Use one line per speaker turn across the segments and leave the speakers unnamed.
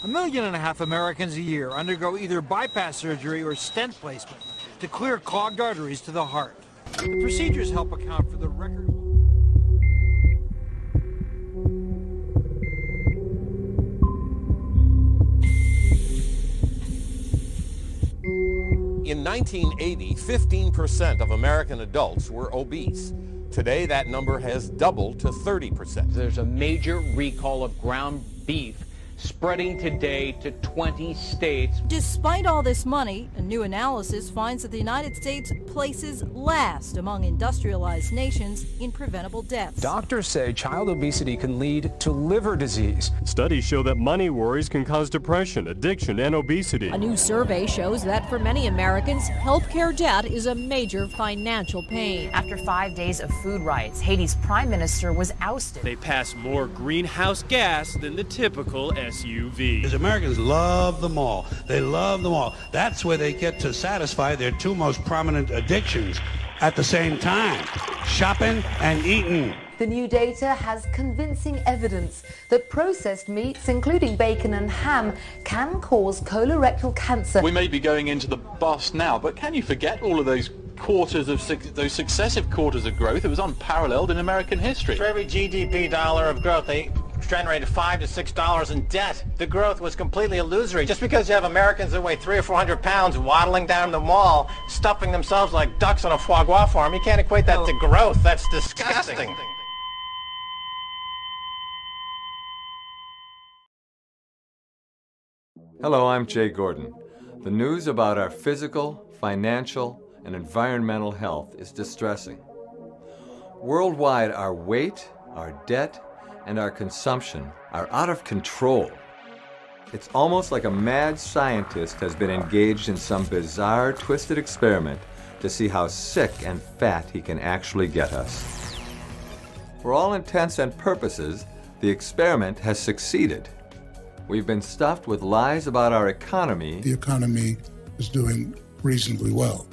1.5 million Americans a year undergo either bypass surgery or stent placement to clear clogged arteries to the heart. The procedures help account for the record.
In 1980, 15% of American adults were obese. Today, that number has doubled to 30%.
There's a major recall of ground beef spreading today to 20 states.
Despite all this money, a new analysis finds that the United States places last among industrialized nations in preventable deaths.
Doctors say child obesity can lead to liver disease.
Studies show that money worries can cause depression, addiction, and obesity.
A new survey shows that for many Americans, healthcare debt is a major financial pain.
After 5 days of food riots, Haiti's prime minister was ousted.
They pass more greenhouse gas than the typical SUV.
Because Americans love the mall. They love the mall. That's where they get to satisfy their two most prominent addictions at the same time: shopping and eating.
The new data has convincing evidence that processed meats, including bacon and ham, can cause colorectal cancer.
We may be going into the bust now, but can you forget all of those those successive quarters of growth? It was unparalleled in American history.
For every GDP dollar of growth, they generated $5 to $6 in debt. The growth was completely illusory. Just because you have Americans that weigh 300 or 400 pounds waddling down the mall, stuffing themselves like ducks on a foie gras farm, you can't equate that to growth. That's disgusting.
Hello, I'm Jay Gordon. The news about our physical, financial, and environmental health is distressing. Worldwide, our weight, our debt, and our consumption are out of control. It's almost like a mad scientist has been engaged in some bizarre, twisted experiment to see how sick and fat he can actually get us. For all intents and purposes, the experiment has succeeded. We've been stuffed with lies about our economy.
The economy is doing reasonably well.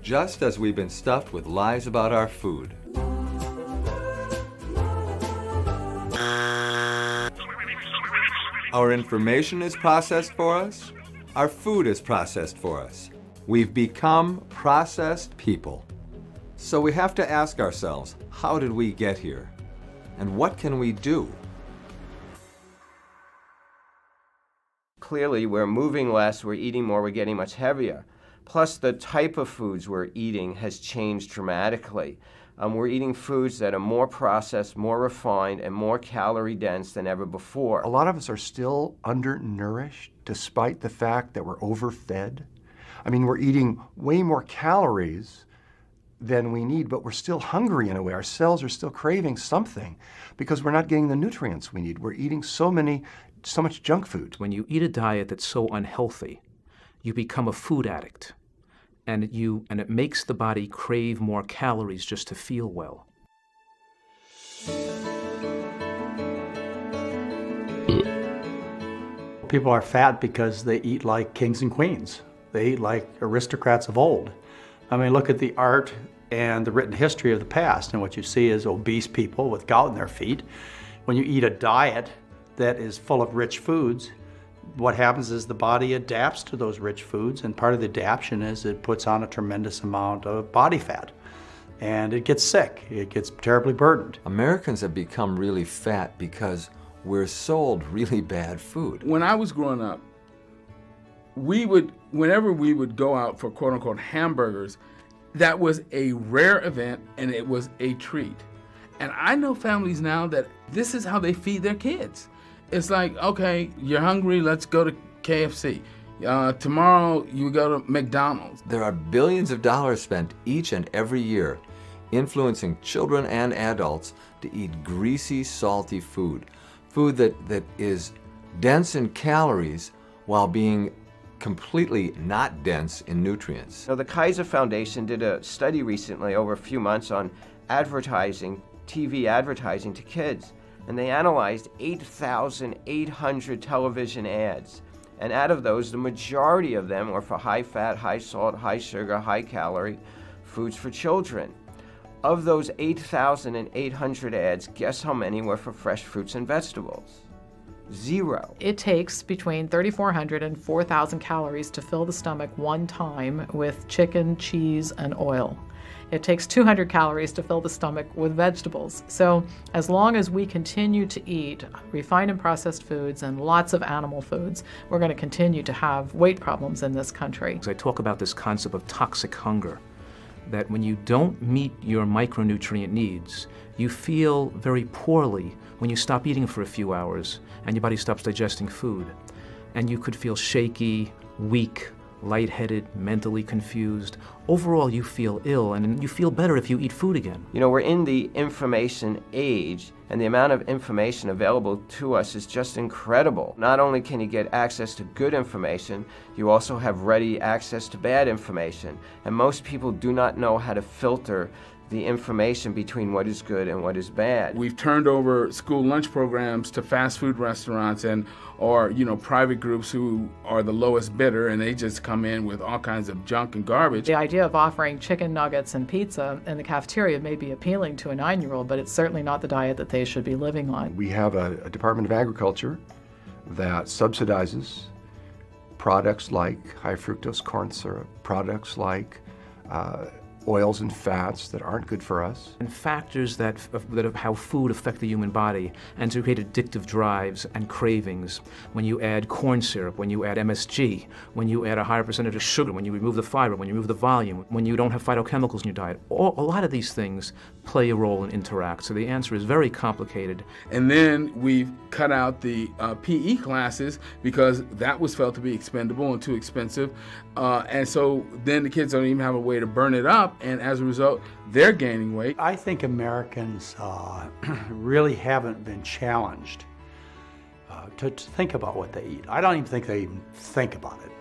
Just as we've been stuffed with lies about our food. Our information is processed for us. Our food is processed for us. We've become processed people. So we have to ask ourselves, how did we get here? And what can we do?
Clearly, we're moving less, we're eating more, we're getting much heavier. Plus, the type of foods we're eating has changed dramatically. We're eating foods that are more processed, more refined, and more calorie dense than ever before.
A lot of us are still undernourished, despite the fact that we're overfed. I mean, we're eating way more calories than we need, but we're still hungry in a way. Our cells are still craving something because we're not getting the nutrients we need. We're eating so much junk food.
When you eat a diet that's so unhealthy, you become a food addict, and it makes the body crave more calories just to feel well.
People are fat because they eat like kings and queens. They eat like aristocrats of old. I mean, look at the art and the written history of the past, and what you see is obese people with gout in their feet. When you eat a diet that is full of rich foods, what happens is the body adapts to those rich foods, and part of the adaptation is it puts on a tremendous amount of body fat. And it gets sick. It gets terribly burdened.
Americans have become really fat because we're sold really bad food.
When I was growing up, whenever we would go out for quote-unquote hamburgers, that was a rare event and it was a treat. And I know families now that this is how they feed their kids. It's like, okay, you're hungry, let's go to KFC. Tomorrow you go to McDonald's.
There are billions of dollars spent each and every year influencing children and adults to eat greasy, salty food. Food that is dense in calories while being completely not dense in nutrients.
So the Kaiser Foundation did a study recently over a few months on advertising, TV advertising to kids. And they analyzed 8,800 television ads. And out of those, the majority of them were for high fat, high salt, high sugar, high calorie foods for children. Of those 8,800 ads, guess how many were for fresh fruits and vegetables? Zero.
It takes between 3,400 and 4,000 calories to fill the stomach one time with chicken, cheese, and oil. It takes 200 calories to fill the stomach with vegetables. So as long as we continue to eat refined and processed foods and lots of animal foods, we're going to continue to have weight problems in this country.
I talk about this concept of toxic hunger, that when you don't meet your micronutrient needs, you feel very poorly when you stop eating for a few hours and your body stops digesting food. And you could feel shaky, weak, lightheaded, mentally confused. Overall, you feel ill, and you feel better if you eat food again.
You know, we're in the information age, and the amount of information available to us is just incredible. Not only can you get access to good information, you also have ready access to bad information. And most people do not know how to filter the information between what is good and what is bad.
We've turned over school lunch programs to fast food restaurants or private groups who are the lowest bidder, and they just come in with all kinds of junk and garbage.
The idea of offering chicken nuggets and pizza in the cafeteria may be appealing to a 9-year-old, but it's certainly not the diet that they should be living on.
We have a Department of Agriculture that subsidizes products like high fructose corn syrup, products like oils and fats that aren't good for us.
And factors that of how food affect the human body and to create addictive drives and cravings. When you add corn syrup, when you add MSG, when you add a higher percentage of sugar, when you remove the fiber, when you remove the volume, when you don't have phytochemicals in your diet, a lot of these things play a role and interact. So the answer is very complicated.
And then we've cut out the PE classes because that was felt to be expendable and too expensive. And so then the kids don't even have a way to burn it up. And as a result, they're gaining weight.
I think Americans really haven't been challenged to think about what they eat. I don't even think they even think about it.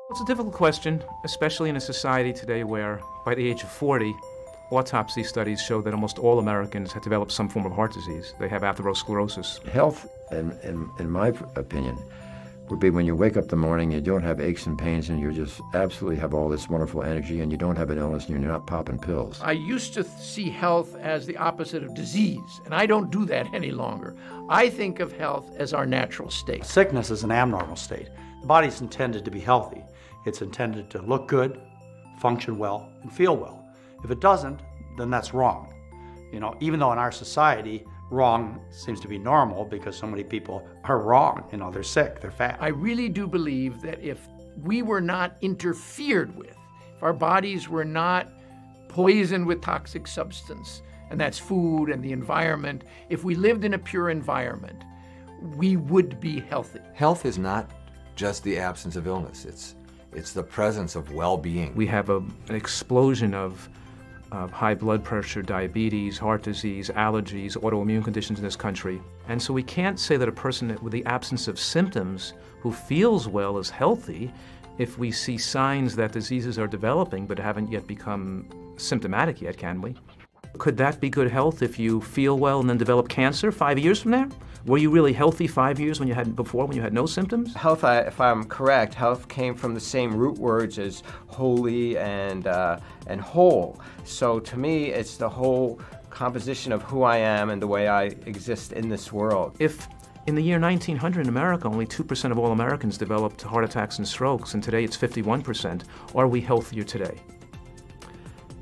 It's a difficult question, especially in a society today where, by the age of 40, autopsy studies show that almost all Americans have developed some form of heart disease. They have atherosclerosis.
Health, in my opinion, would be when you wake up in the morning, you don't have aches and pains, and you just absolutely have all this wonderful energy, and you don't have an illness, and you're not popping pills.
I used to see health as the opposite of disease, and I don't do that any longer. I think of health as our natural state.
Sickness is an abnormal state. The body's intended to be healthy. It's intended to look good, function well, and feel well. If it doesn't, then that's wrong. You know, even though in our society, wrong seems to be normal because so many people are wrong. You know, they're sick, they're fat.
I really do believe that if we were not interfered with, if our bodies were not poisoned with toxic substance, and that's food and the environment, if we lived in a pure environment, we would be healthy.
Health is not just the absence of illness. It's the presence of well-being.
We have an explosion of high blood pressure, diabetes, heart disease, allergies, autoimmune conditions in this country. And so we can't say that a person with the absence of symptoms who feels well is healthy if we see signs that diseases are developing but haven't yet become symptomatic yet, can we? Could that be good health if you feel well and then develop cancer 5 years from now? Were you really healthy 5 years when you had no symptoms?
Health, if I'm correct, health came from the same root words as holy and whole. So to me, it's the whole composition of who I am and the way I exist in this world.
If in the year 1900 in America, only 2% of all Americans developed heart attacks and strokes, and today it's 51%, are we healthier today?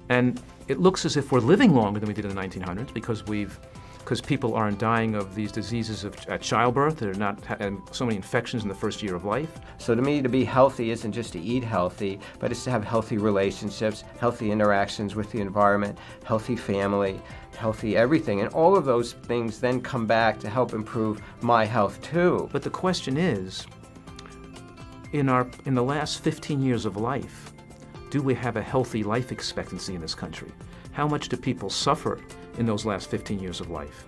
And it looks as if we're living longer than we did in the 1900s because people aren't dying of these diseases at childbirth. They're not having so many infections in the first year of life.
So to me, to be healthy isn't just to eat healthy, but it's to have healthy relationships, healthy interactions with the environment, healthy family, healthy everything. And all of those things then come back to help improve my health too.
But the question is, in the last 15 years of life, do we have a healthy life expectancy in this country? How much do people suffer in those last 15 years of life?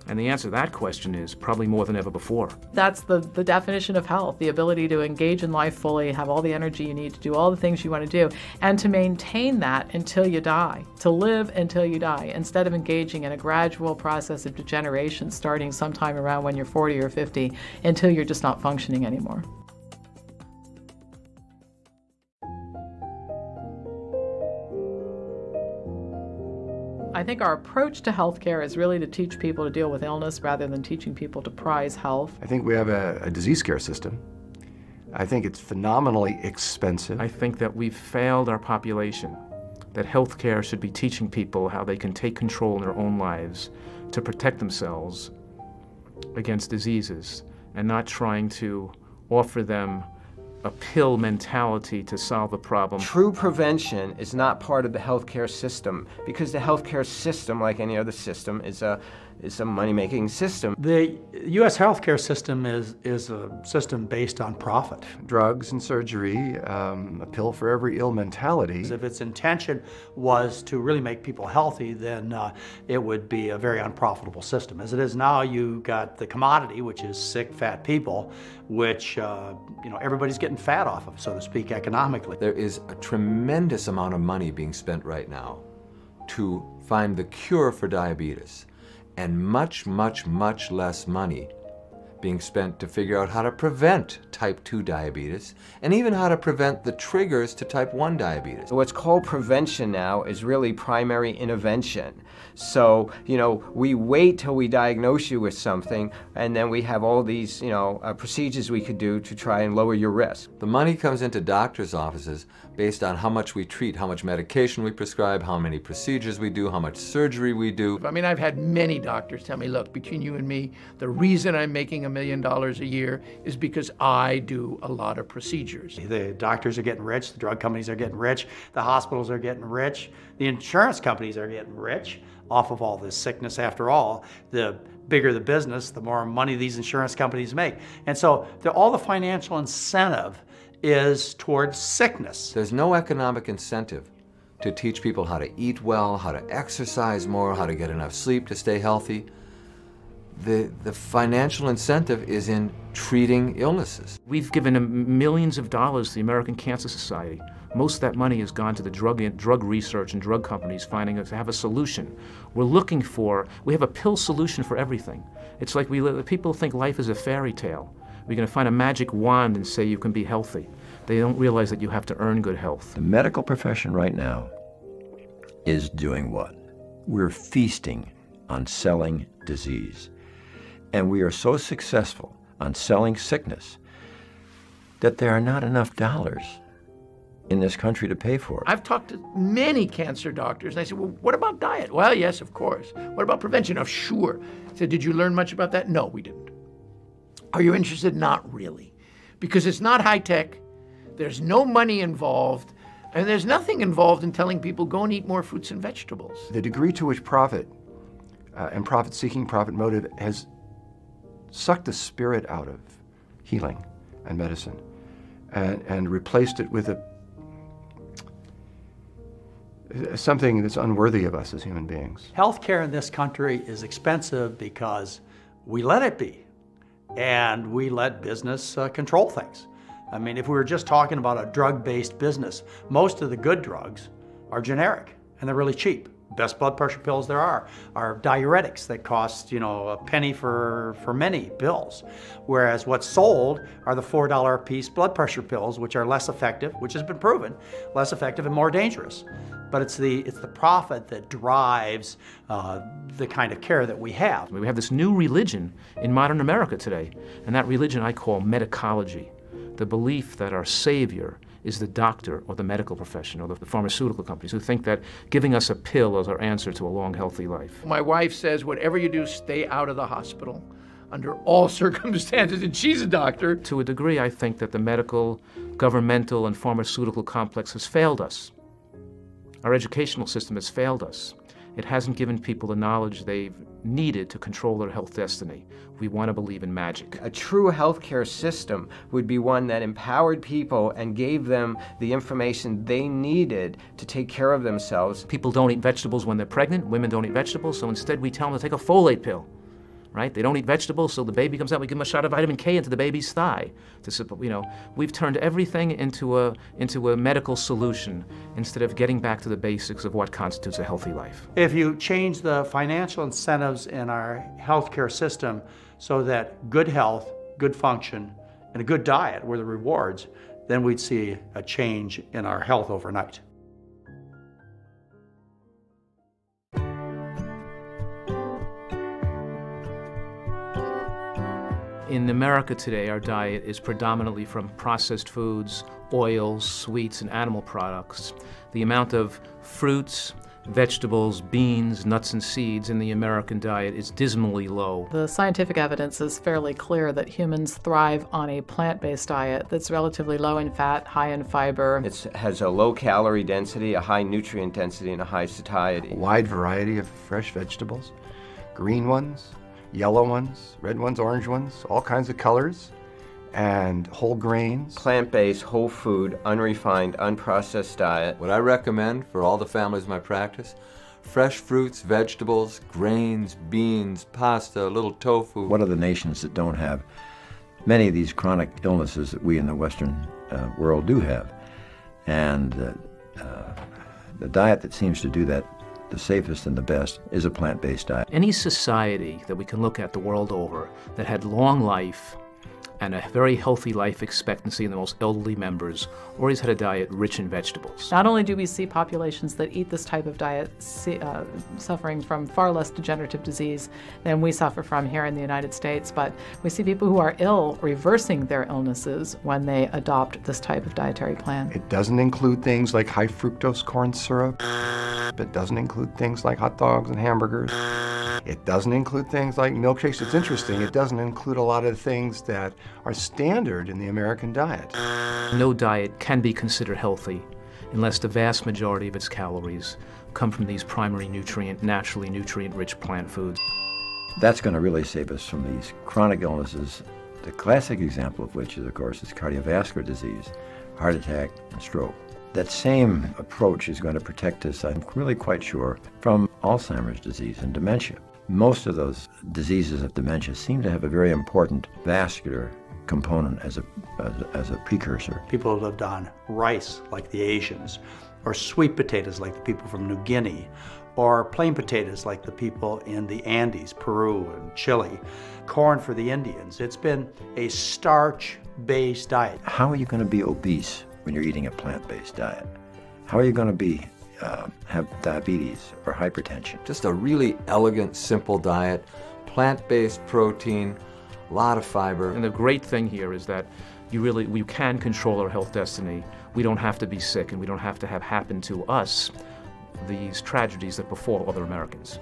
And the answer to that question is probably more than ever before.
That's the definition of health, the ability to engage in life fully, have all the energy you need to do all the things you want to do, and to maintain that until you die, to live until you die, instead of engaging in a gradual process of degeneration starting sometime around when you're 40 or 50 until you're just not functioning anymore. I think our approach to healthcare is really to teach people to deal with illness rather than teaching people to prize health.
I think we have a disease care system. I think it's phenomenally expensive.
I think that we've failed our population, that healthcare should be teaching people how they can take control in their own lives to protect themselves against diseases, and not trying to offer them a pill mentality to solve a problem.
True prevention is not part of the healthcare system, because the healthcare system, like any other system, is a money-making system.
The U.S. healthcare system is a system based on profit.
Drugs and surgery, a pill for every ill mentality.
If its intention was to really make people healthy, then it would be a very unprofitable system. As it is now, you got the commodity, which is sick, fat people, which everybody's getting fat off of, so to speak, economically.
There is a tremendous amount of money being spent right now to find the cure for diabetes, and much, much, much less money being spent to figure out how to prevent type 2 diabetes, and even how to prevent the triggers to type 1 diabetes.
What's called prevention now is really primary intervention. So, we wait till we diagnose you with something, and then we have all these, procedures we could do to try and lower your risk.
The money comes into doctors' offices based on how much we treat, how much medication we prescribe, how many procedures we do, how much surgery we do.
I mean, I've had many doctors tell me, look, between you and me, the reason I'm making $1 million a year is because I do a lot of procedures.
The doctors are getting rich, the drug companies are getting rich, the hospitals are getting rich, the insurance companies are getting rich off of all this sickness. After all, the bigger the business, the more money these insurance companies make. And so all the financial incentive is towards sickness.
There's no economic incentive to teach people how to eat well, how to exercise more, how to get enough sleep to stay healthy. The financial incentive is in treating illnesses.
We've given millions of dollars to the American Cancer Society. Most of that money has gone to the drug research and drug companies finding us to have a solution. We have a pill solution for everything. It's like people think life is a fairy tale. We're going to find a magic wand and say you can be healthy. They don't realize that you have to earn good health.
The medical profession right now is doing what? We're feasting on selling disease. And we are so successful on selling sickness that there are not enough dollars in this country to pay for it.
I've talked to many cancer doctors, and I said, well, what about diet? Well, yes, of course. What about prevention? Oh, sure. I said, did you learn much about that? No, we didn't. Are you interested? Not really. Because it's not high tech, there's no money involved, and there's nothing involved in telling people, go and eat more fruits and vegetables.
The degree to which profit and profit-seeking, profit motive has sucked the spirit out of healing and medicine and replaced it with something that's unworthy of us as human beings.
Healthcare in this country is expensive because we let it be, and we let business control things. I mean, if we were just talking about a drug-based business, most of the good drugs are generic, and they're really cheap. Best blood pressure pills there are diuretics that cost, a penny for many pills. Whereas what's sold are the $4 a piece blood pressure pills, which are less effective, which has been proven, less effective and more dangerous. But it's the profit that drives the kind of care that we have.
We have this new religion in modern America today, and that religion I call medicology, the belief that our savior is the doctor or the medical profession or the pharmaceutical companies who think that giving us a pill is our answer to a long, healthy life.
My wife says, whatever you do, stay out of the hospital under all circumstances, and she's a doctor.
To a degree, I think that the medical, governmental, and pharmaceutical complex has failed us. Our educational system has failed us. It hasn't given people the knowledge they've needed to control their health destiny. We want to believe in magic.
A true healthcare system would be one that empowered people and gave them the information they needed to take care of themselves.
People don't eat vegetables when they're pregnant. Women don't eat vegetables, so instead we tell them to take a folate pill. Right? They don't eat vegetables, so the baby comes out, we give them a shot of vitamin K into the baby's thigh. We've turned everything into a medical solution instead of getting back to the basics of what constitutes a healthy life.
If you change the financial incentives in our healthcare system so that good health, good function, and a good diet were the rewards, then we'd see a change in our health overnight.
In America today, our diet is predominantly from processed foods, oils, sweets, and animal products. The amount of fruits, vegetables, beans, nuts, and seeds in the American diet is dismally low.
The scientific evidence is fairly clear that humans thrive on a plant-based diet that's relatively low in fat, high in fiber.
It has a low calorie density, a high nutrient density, and a high satiety.
A wide variety of fresh vegetables, green ones, yellow ones, red ones, orange ones, all kinds of colors, and whole grains.
Plant-based, whole food, unrefined, unprocessed diet.
What I recommend for all the families in my practice, fresh fruits, vegetables, grains, beans, pasta, a little tofu.
What are the nations that don't have many of these chronic illnesses that we in the Western world do have? And the diet that seems to do that the safest and the best is a plant-based diet.
Any society that we can look at the world over that had long life and a very healthy life expectancy in the most elderly members always had a diet rich in vegetables.
Not only do we see populations that eat this type of diet suffering from far less degenerative disease than we suffer from here in the United States, but we see people who are ill reversing their illnesses when they adopt this type of dietary plan.
It doesn't include things like high fructose corn syrup. It doesn't include things like hot dogs and hamburgers. It doesn't include things like milkshakes. It's interesting, it doesn't include a lot of things that are standard in the American diet.
No diet can be considered healthy unless the vast majority of its calories come from these primary nutrient, naturally nutrient-rich plant foods.
That's going to really save us from these chronic illnesses, the classic example of which, is, of course, is cardiovascular disease, heart attack, and stroke. That same approach is going to protect us, I'm really quite sure, from Alzheimer's disease and dementia. Most of those diseases of dementia seem to have a very important vascular component as a precursor.
People who lived on rice, like the Asians, or sweet potatoes, like the people from New Guinea, or plain potatoes, like the people in the Andes, Peru and Chile, corn for the Indians. It's been a starch-based diet.
How are you going to be obese when you're eating a plant-based diet? How are you going to have diabetes or hypertension?
Just a really elegant, simple diet, plant-based protein, a lot of fiber.
And the great thing here is that we can control our health destiny. We don't have to be sick, and we don't have to have happen to us these tragedies that befall other Americans.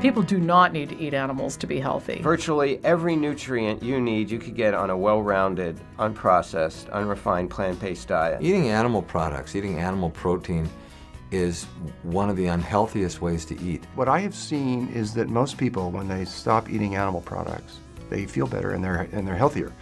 People do not need to eat animals to be healthy.
Virtually every nutrient you need you could get on a well-rounded, unprocessed, unrefined plant-based diet.
Eating animal products, eating animal protein is one of the unhealthiest ways to eat.
What I have seen is that most people, when they stop eating animal products, they feel better and they're healthier.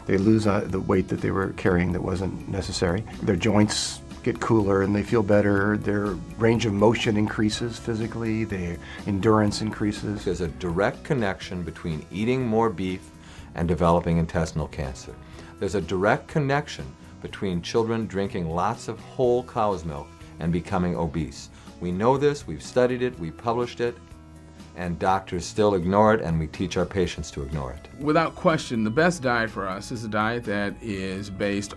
They lose the weight that they were carrying that wasn't necessary. Their joints get cooler and they feel better. Their range of motion increases physically. Their endurance increases.
There's a direct connection between eating more beef and developing intestinal cancer. There's a direct connection between children drinking lots of whole cow's milk and becoming obese. We know this, we've studied it, we published it, and doctors still ignore it, and we teach our patients to ignore it.
Without question, the best diet for us is a diet that is based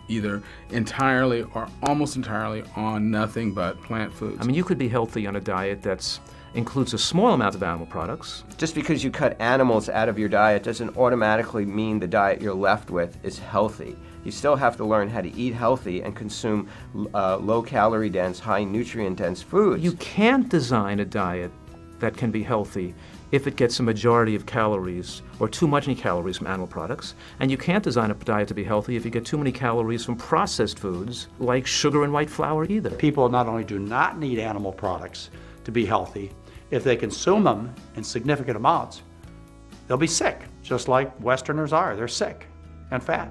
either entirely or almost entirely on nothing but plant foods.
I mean, you could be healthy on a diet that includes a small amount of animal products.
Just because you cut animals out of your diet doesn't automatically mean the diet you're left with is healthy. You still have to learn how to eat healthy and consume low-calorie dense, high nutrient-dense foods.
You can't design a diet that can be healthy if it gets a majority of calories or too many calories from animal products. And you can't design a diet to be healthy if you get too many calories from processed foods like sugar and white flour either.
People not only do not need animal products to be healthy, if they consume them in significant amounts, they'll be sick, just like Westerners are. They're sick and fat.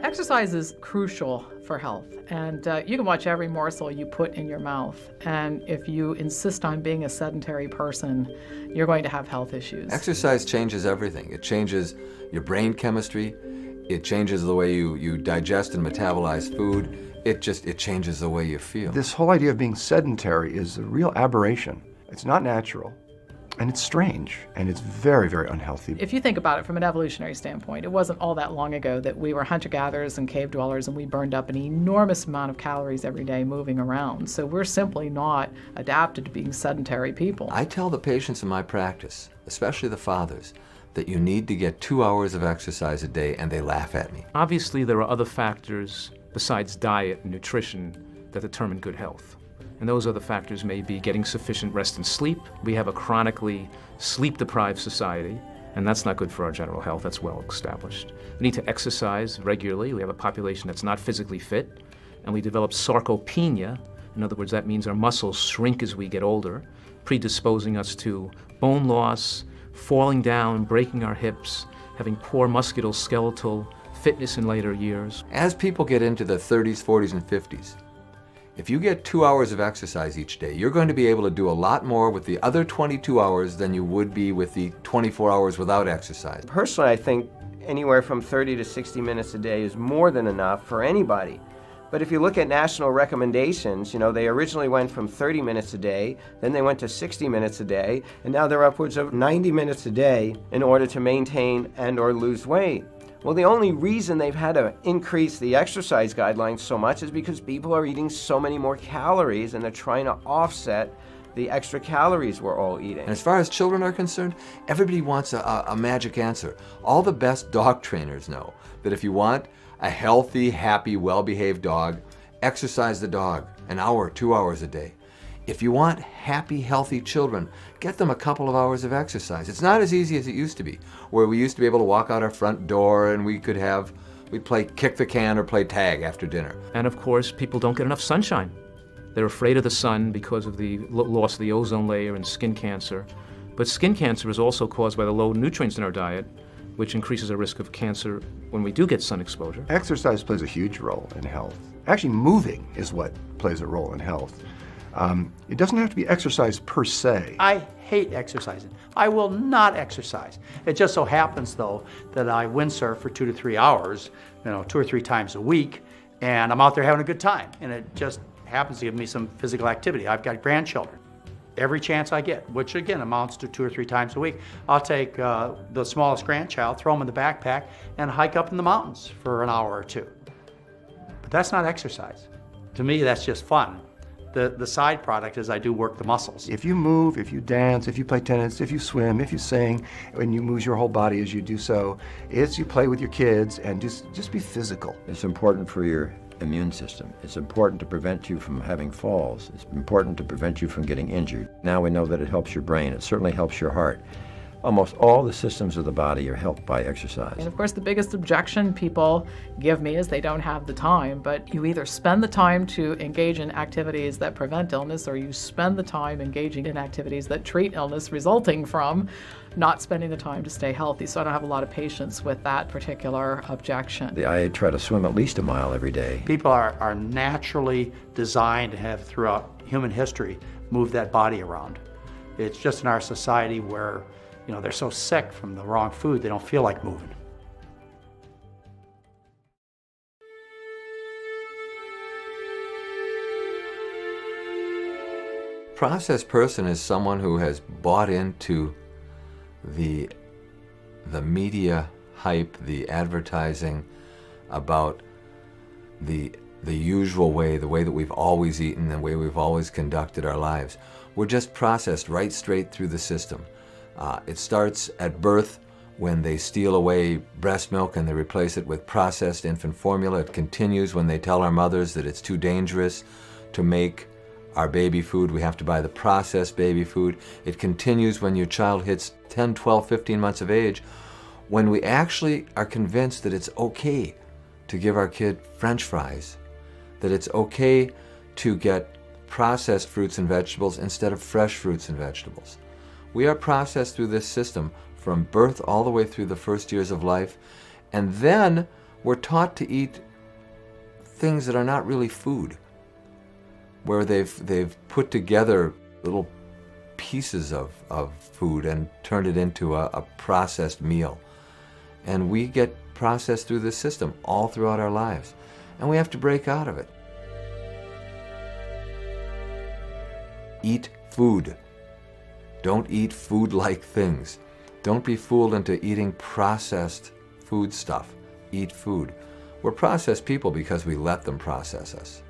Exercise is crucial for health, and you can watch every morsel you put in your mouth, and if you insist on being a sedentary person, you're going to have health issues.
Exercise changes everything. It changes your brain chemistry, it changes the way you digest and metabolize food, it changes the way you feel.
This whole idea of being sedentary is a real aberration. It's not natural. And it's strange, and it's very, very unhealthy.
If you think about it from an evolutionary standpoint, it wasn't all that long ago that we were hunter-gatherers and cave dwellers, and we burned up an enormous amount of calories every day moving around. So we're simply not adapted to being sedentary people.
I tell the patients in my practice, especially the fathers, that you need to get 2 hours of exercise a day, and they laugh at me.
Obviously, there are other factors besides diet and nutrition that determine good health. And those other factors may be getting sufficient rest and sleep. We have a chronically sleep-deprived society, and that's not good for our general health. That's well established. We need to exercise regularly. We have a population that's not physically fit, and we develop sarcopenia. In other words, that means our muscles shrink as we get older, predisposing us to bone loss, falling down, breaking our hips, having poor musculoskeletal fitness in later years.
As people get into the 30s, 40s, and 50s, if you get 2 hours of exercise each day, you're going to be able to do a lot more with the other 22 hours than you would be with the 24 hours without exercise.
Personally, I think anywhere from 30 to 60 minutes a day is more than enough for anybody. But if you look at national recommendations, you know, they originally went from 30 minutes a day, then they went to 60 minutes a day, and now they're upwards of 90 minutes a day in order to maintain and or lose weight. Well, the only reason they've had to increase the exercise guidelines so much is because people are eating so many more calories and they're trying to offset the extra calories we're all eating.
And as far as children are concerned, everybody wants a magic answer. All the best dog trainers know that if you want a healthy, happy, well-behaved dog, exercise the dog an hour, 2 hours a day. If you want happy, healthy children, get them a couple of hours of exercise. It's not as easy as it used to be, where we used to be able to walk out our front door and we'd play kick the can or play tag after dinner.
And of course, people don't get enough sunshine. They're afraid of the sun because of the loss of the ozone layer and skin cancer. But skin cancer is also caused by the low nutrients in our diet, which increases our risk of cancer when we do get sun exposure.
Exercise plays a huge role in health. Actually, moving is what plays a role in health. It doesn't have to be exercise per se.
I hate exercising. I will not exercise. It just so happens, though, that I windsurf for 2 to 3 hours, 2 or 3 times a week, and I'm out there having a good time. And it just happens to give me some physical activity. I've got grandchildren. Every chance I get, which again amounts to 2 or 3 times a week, I'll take the smallest grandchild, throw them in the backpack, and hike up in the mountains for an hour or 2. But that's not exercise. To me, that's just fun. The side product is I do work the muscles.
If you move, if you dance, if you play tennis, if you swim, if you sing, and you move your whole body as you do so, it's you play with your kids and just be physical.
It's important for your immune system. It's important to prevent you from having falls. It's important to prevent you from getting injured. Now we know that it helps your brain. It certainly helps your heart. Almost all the systems of the body are helped by exercise.
And of course, the biggest objection people give me is they don't have the time, but you either spend the time to engage in activities that prevent illness, or you spend the time engaging in activities that treat illness resulting from not spending the time to stay healthy. So I don't have a lot of patience with that particular objection.
I try to swim at least a mile every day.
People are naturally designed to have, throughout human history, moved that body around. It's just in our society where they're so sick from the wrong food, they don't feel like moving.
Processed person is someone who has bought into the media hype, the advertising about the usual way, the way that we've always eaten, the way we've always conducted our lives. We're just processed right straight through the system. It starts at birth when they steal away breast milk and they replace it with processed infant formula. It continues when they tell our mothers that it's too dangerous to make our baby food. We have to buy the processed baby food. It continues when your child hits 10, 12, 15 months of age, when we actually are convinced that it's okay to give our kid French fries, that it's okay to get processed fruits and vegetables instead of fresh fruits and vegetables. We are processed through this system from birth all the way through the first years of life, and then we're taught to eat things that are not really food, where they've put together little pieces of food and turned it into a processed meal. And we get processed through this system all throughout our lives, and we have to break out of it. Eat food. Don't eat food-like things. Don't be fooled into eating processed food stuff. Eat food. We're processed people because we let them process us.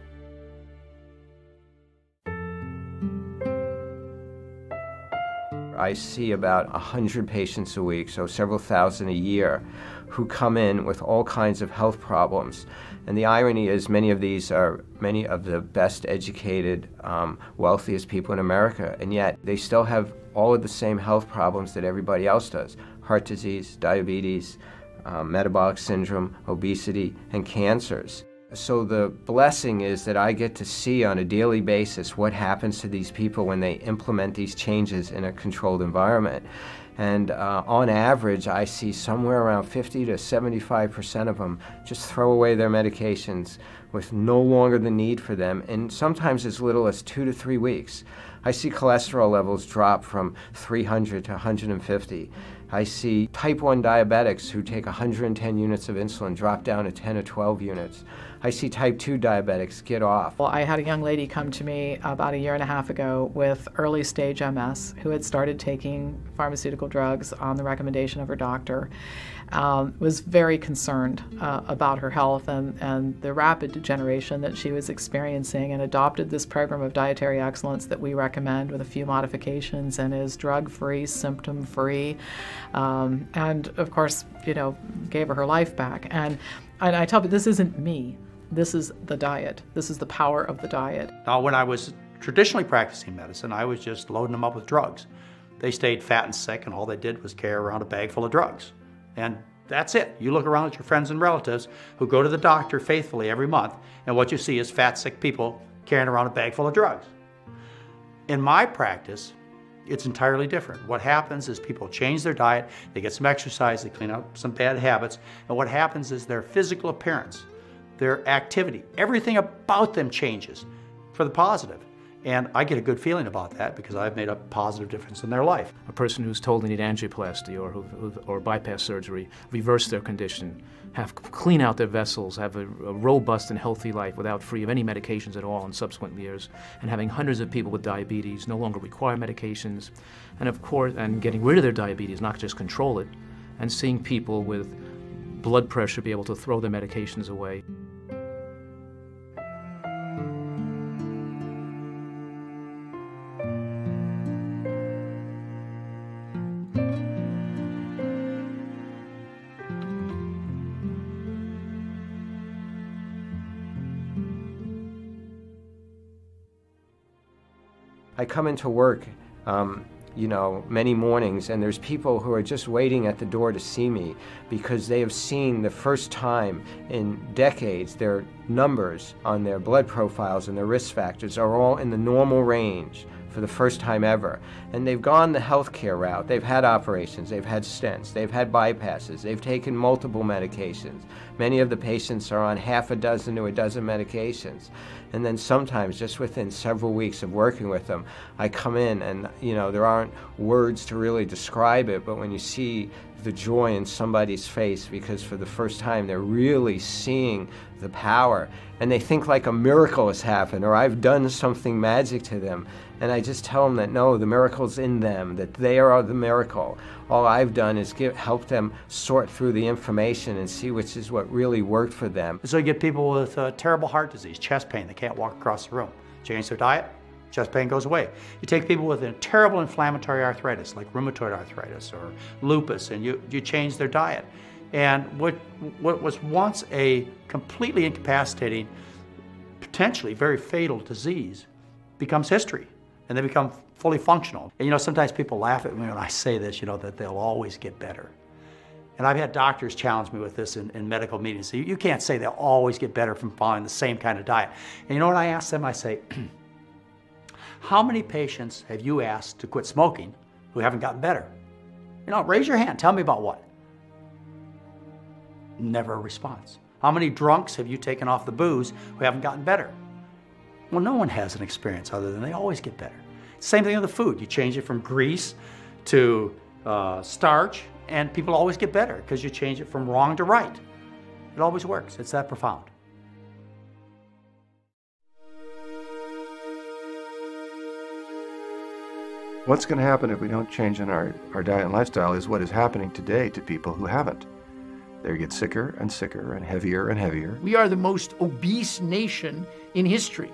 I see about 100 patients a week, so several thousand a year, who come in with all kinds of health problems. And the irony is many of these are many of the best educated, wealthiest people in America, and yet they still have all of the same health problems that everybody else does. Heart disease, diabetes, metabolic syndrome, obesity, and cancers. So the blessing is that I get to see on a daily basis what happens to these people when they implement these changes in a controlled environment. And on average, I see somewhere around 50 to 75% of them just throw away their medications with no longer the need for them, and sometimes as little as 2 to 3 weeks. I see cholesterol levels drop from 300 to 150. I see type 1 diabetics who take 110 units of insulin drop down to 10 or 12 units. I see type 2 diabetics get off.
Well, I had a young lady come to me about 1.5 years ago with early stage MS who had started taking pharmaceutical drugs on the recommendation of her doctor. Was very concerned about her health and the rapid degeneration that she was experiencing, and adopted this program of dietary excellence that we recommend with a few modifications, and is drug-free, symptom-free, and of course, gave her life back. And I tell you, this isn't me. This is the diet. This is the power of the diet.
Now, when I was traditionally practicing medicine, I was just loading them up with drugs. They stayed fat and sick, and all they did was carry around a bag full of drugs. And that's it. You look around at your friends and relatives who go to the doctor faithfully every month, and what you see is fat, sick people carrying around a bag full of drugs. In my practice, it's entirely different. What happens is people change their diet, they get some exercise, they clean up some bad habits, and what happens is their physical appearance, their activity, everything about them changes for the positive. And I get a good feeling about that because I've made a positive difference in their life.
A person who's told they need angioplasty or bypass surgery, reverse their condition, clean out their vessels, have a robust and healthy life without free of any medications at all in subsequent years, and having hundreds of people with diabetes no longer require medications, and of course, and getting rid of their diabetes, not just control it, and seeing people with blood pressure be able to throw their medications away.
I come into work, many mornings, and there's people who are just waiting at the door to see me because they have seen the first time in decades their numbers on their blood profiles and their risk factors are all in the normal range for the first time ever. And they've gone the healthcare route. They've had operations, they've had stents, they've had bypasses, they've taken multiple medications. Many of the patients are on half a dozen to a dozen medications. And then sometimes, just within several weeks of working with them, I come in and, there aren't words to really describe it, but when you see the joy in somebody's face because for the first time they're really seeing the power, and they think like a miracle has happened or I've done something magic to them, and I just tell them that no, the miracle's in them, that they are the miracle. All I've done is help them sort through the information and see which is what really worked for them.
So you get people with terrible heart disease, chest pain, they can't walk across the room. Change their diet, chest pain goes away. You take people with a terrible inflammatory arthritis, like rheumatoid arthritis or lupus, and you change their diet. And what was once a completely incapacitating, potentially very fatal disease becomes history, and they become fully functional. And sometimes people laugh at me when I say this, that they'll always get better. And I've had doctors challenge me with this in medical meetings. So you can't say they'll always get better from following the same kind of diet. And you know what I ask them? I say, how many patients have you asked to quit smoking who haven't gotten better? Raise your hand, tell me about what. Never a response. How many drunks have you taken off the booze who haven't gotten better? Well, no one has an experience other than they always get better. Same thing with the food. You change it from grease to starch, and people always get better because you change it from wrong to right. It always works. It's that profound.
What's going to happen if we don't change in our diet and lifestyle is what is happening today to people who haven't. They get sicker and sicker and heavier.
We are the most obese nation in history.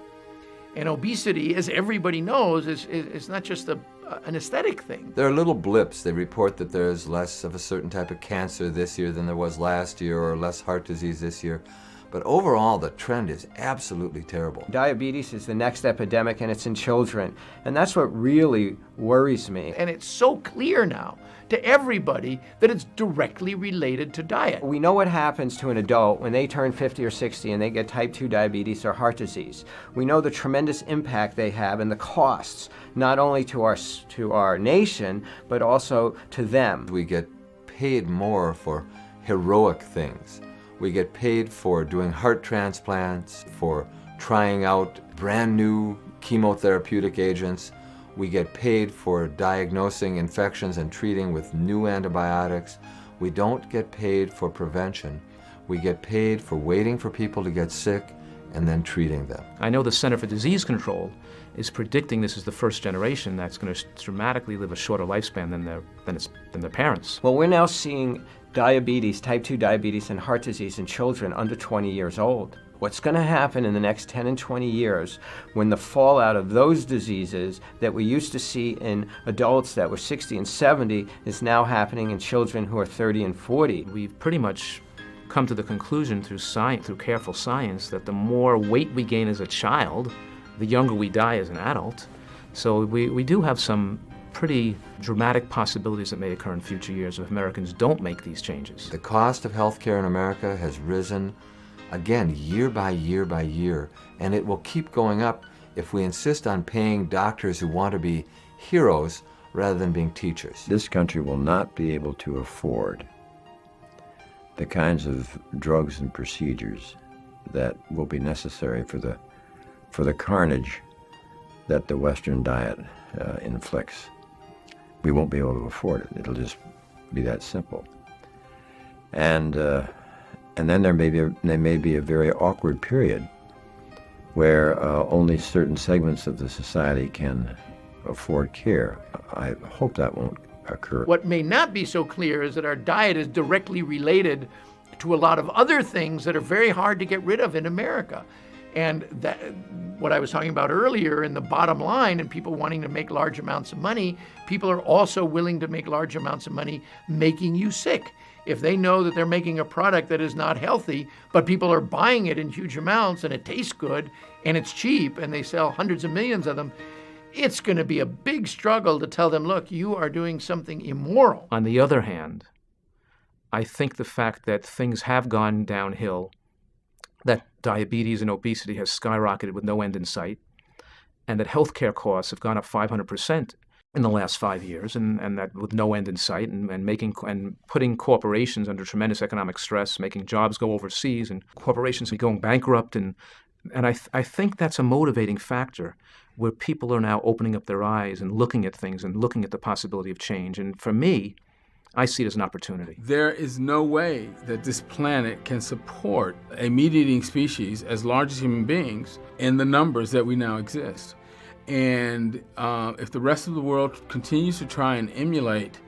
And obesity, as everybody knows, is not just an aesthetic thing.
There are little blips. They report that there's less of a certain type of cancer this year than there was last year, or less heart disease this year. But overall, the trend is absolutely terrible.
Diabetes is the next epidemic, and it's in children. And that's what really worries me.
And it's so clear now to everybody that it's directly related to diet.
We know what happens to an adult when they turn 50 or 60 and they get type 2 diabetes or heart disease. We know the tremendous impact they have and the costs, not only to our nation, but also to them.
We get paid more for heroic things. We get paid for doing heart transplants, for trying out brand new chemotherapeutic agents. We get paid for diagnosing infections and treating with new antibiotics. We don't get paid for prevention. We get paid for waiting for people to get sick and then treating them.
I know the Center for Disease Control is predicting this is the first generation that's going to dramatically live a shorter lifespan than their parents.
Well, we're now seeing diabetes, type 2 diabetes, and heart disease in children under 20 years old. What's going to happen in the next 10 and 20 years when the fallout of those diseases that we used to see in adults that were 60 and 70 is now happening in children who are 30 and 40?
We've pretty much come to the conclusion through science, through careful science, that the more weight we gain as a child, the younger we die as an adult. So we do have some pretty dramatic possibilities that may occur in future years if Americans don't make these changes.
The cost of health care in America has risen, again, year by year by year, and it will keep going up if we insist on paying doctors who want to be heroes rather than being teachers.
This country will not be able to afford the kinds of drugs and procedures that will be necessary for the carnage that the Western diet inflicts. We won't be able to afford it. It'll just be that simple. And then there may be a very awkward period where only certain segments of the society can afford care. I hope that won't occur.
What may not be so clear is that our diet is directly related to a lot of other things that are very hard to get rid of in America. And that, what I was talking about earlier in the bottom line and people wanting to make large amounts of money, people are also willing to make large amounts of money making you sick. If they know that they're making a product that is not healthy, but people are buying it in huge amounts and it tastes good and it's cheap and they sell hundreds of millions of them, it's going to be a big struggle to tell them, look, you are doing something immoral.
On the other hand, I think the fact that things have gone downhill, that diabetes and obesity has skyrocketed with no end in sight, and that healthcare costs have gone up 500% in the last 5 years, and that with no end in sight, and putting corporations under tremendous economic stress, making jobs go overseas, and corporations going bankrupt, and I think that's a motivating factor where people are now opening up their eyes and looking at things and looking at the possibility of change. And for me, I see it as an opportunity.
There is no way that this planet can support a meat-eating species as large as human beings in the numbers that we now exist. And if the rest of the world continues to try and emulate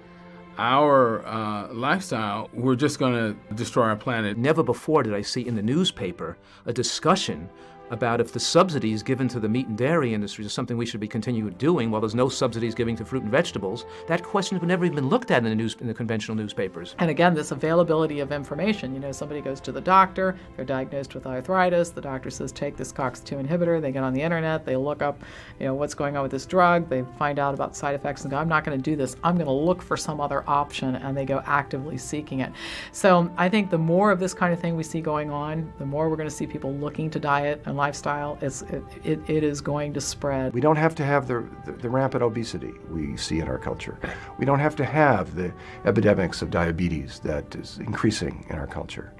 our lifestyle, we're just going to destroy our planet.
Never before did I see in the newspaper a discussion about if the subsidies given to the meat and dairy industries is something we should be continuing doing while there's no subsidies given to fruit and vegetables. That question has never even been looked at in the conventional newspapers.
And again, this availability of information. You know, somebody goes to the doctor, they're diagnosed with arthritis, the doctor says, take this COX-2 inhibitor, they get on the internet, they look up, you know, what's going on with this drug, they find out about side effects and go, I'm not going to do this, I'm going to look for some other option, and they go actively seeking it. So I think the more of this kind of thing we see going on, the more we're going to see people looking to diet and lifestyle. It is going to spread.
We don't have to have the rampant obesity we see in our culture. We don't have to have the epidemics of diabetes that is increasing in our culture.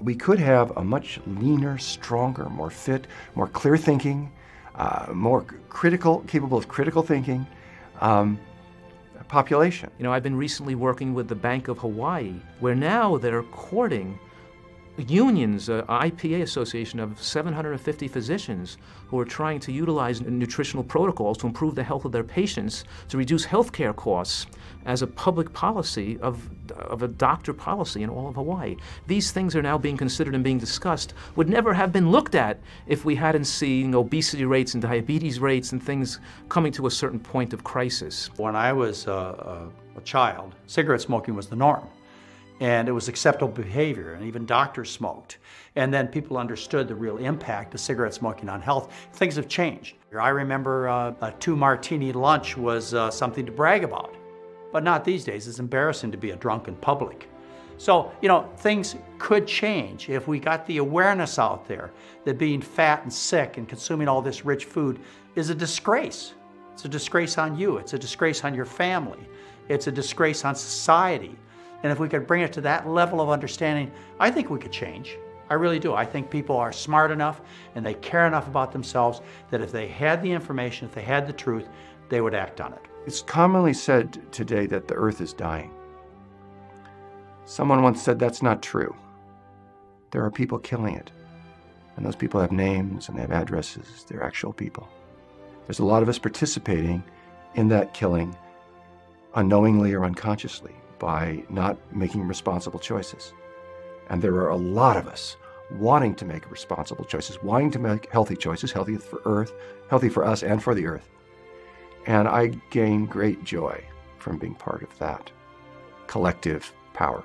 We could have a much leaner, stronger, more fit, more clear thinking, more capable of critical thinking population.
You know, I've been recently working with the Bank of Hawaii, where now they're courting unions, IPA Association of 750 physicians who are trying to utilize nutritional protocols to improve the health of their patients, to reduce healthcare costs as a public policy of a doctor policy in all of Hawaii. These things are now being considered and being discussed, would never have been looked at if we hadn't seen obesity rates and diabetes rates and things coming to a certain point of crisis.
When I was a child, cigarette smoking was the norm. And it was acceptable behavior, and even doctors smoked. And then people understood the real impact of cigarette smoking on health. Things have changed. I remember a 2-martini lunch was something to brag about, but not these days. It's embarrassing to be a drunk in public. So, you know, things could change if we got the awareness out there that being fat and sick and consuming all this rich food is a disgrace. It's a disgrace on you. It's a disgrace on your family. It's a disgrace on society. And if we could bring it to that level of understanding, I think we could change. I really do. I think people are smart enough and they care enough about themselves that if they had the information, if they had the truth, they would act on it.
It's commonly said today that the earth is dying. Someone once said that's not true. There are people killing it. And those people have names and they have addresses. They're actual people. There's a lot of us participating in that killing unknowingly or unconsciously, by not making responsible choices. And there are a lot of us wanting to make responsible choices, wanting to make healthy choices, healthy for us and for the earth. And I gain great joy from being part of that collective power.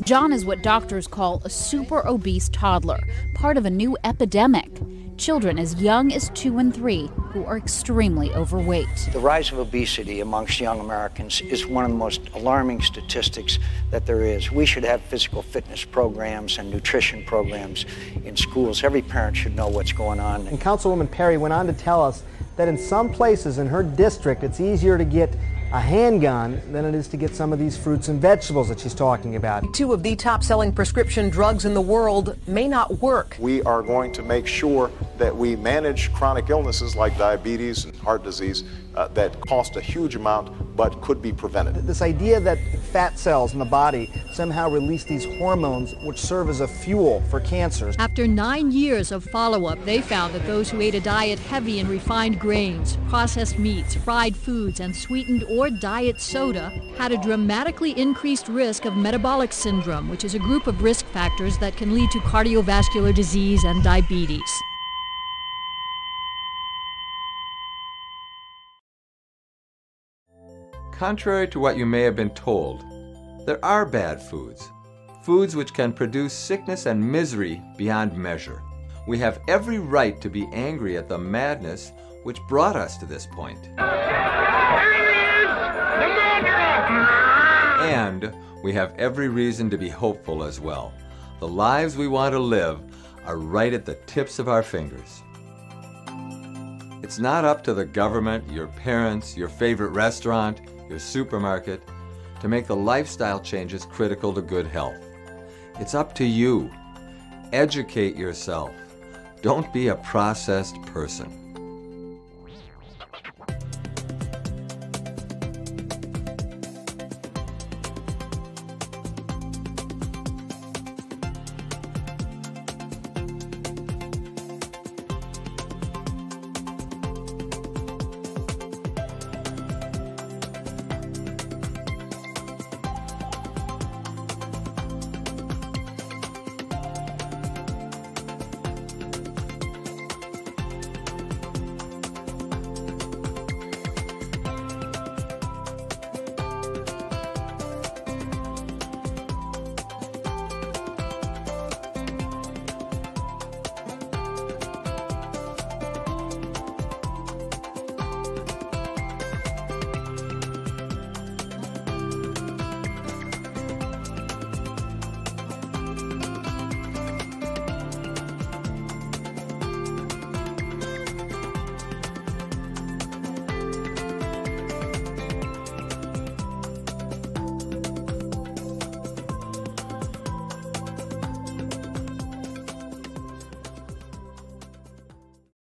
John is what doctors call a super obese toddler, part of a new epidemic. Children as young as 2 and 3 who are extremely overweight.
The rise of obesity amongst young Americans is one of the most alarming statistics that there is. We should have physical fitness programs and nutrition programs in schools. Every parent should know what's going on.
And Councilwoman Perry went on to tell us that in some places in her district, it's easier to get a handgun than it is to get some of these fruits and vegetables that she's talking about.
2 of the top-selling prescription drugs in the world may not work.
We are going to make sure that we manage chronic illnesses like diabetes and heart disease that cost a huge amount but could be prevented.
This idea that fat cells in the body somehow release these hormones which serve as a fuel for cancers.
After 9 years of follow-up, they found that those who ate a diet heavy in refined grains, processed meats, fried foods, and sweetened or diet soda had a dramatically increased risk of metabolic syndrome, which is a group of risk factors that can lead to cardiovascular disease and diabetes.
Contrary to what you may have been told, there are bad foods, foods which can produce sickness and misery beyond measure. We have every right to be angry at the madness which brought us to this point. And we have every reason to be hopeful as well. The lives we want to live are right at the tips of our fingers. It's not up to the government, your parents, your favorite restaurant, your supermarket, to make the lifestyle changes critical to good health. It's up to you. Educate yourself. Don't be a processed person.